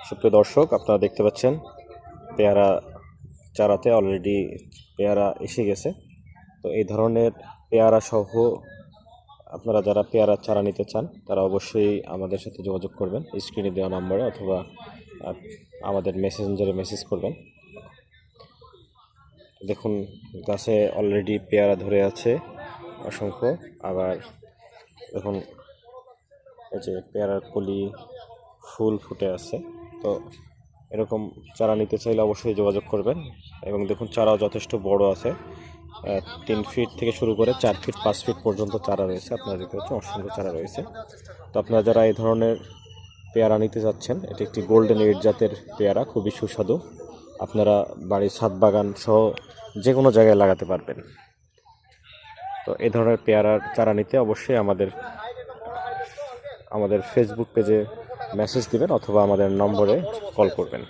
সুপ্রিয় দর্শক, আপনারা দেখতে পাচ্ছেন পেয়ারা চারাতে অলরেডি পেয়ারা এসে গেছে। তো এই ধরনের পেয়ারা সহ আপনারা যারা পেয়ারা চারা নিতে চান তারা অবশ্যই আমাদের সাথে যোগাযোগ করবেন স্ক্রিনে দেওয়া নম্বরে, অথবা আমাদের মেসেঞ্জারে মেসেজ করবেন। দেখুন, গাছে অলরেডি পেয়ারা ধরে আছে অসংখ্য। আবার দেখুন, এই যে পেয়ারার কলি ফুল ফুটে আছে। তো এরকম চারা নিতে চাইলে অবশ্যই যোগাযোগ করবেন। এবং দেখুন, চারাও যথেষ্ট বড় আছে, 3 ফিট থেকে শুরু করে 4 ফিট 5 ফিট পর্যন্ত চারা রয়েছে। আপনারা দেখতে পাচ্ছেন অসংখ্য চারা রয়েছে। তো আপনারা যারা এই ধরনের পেয়ারা নিতে যাচ্ছেন, এটি একটি গোল্ডেন এইট জাতের পেয়ারা, খুবই সুস্বাদু। আপনারা বাড়ির ছাদ বাগান সহ যে কোনো জায়গায় লাগাতে পারবেন। তো এই ধরনের পেয়ারার চারা নিতে অবশ্যই আমাদের ফেসবুক পেজে মেসেজ দিবেন অথবা আমাদের নম্বরে কল করবেন।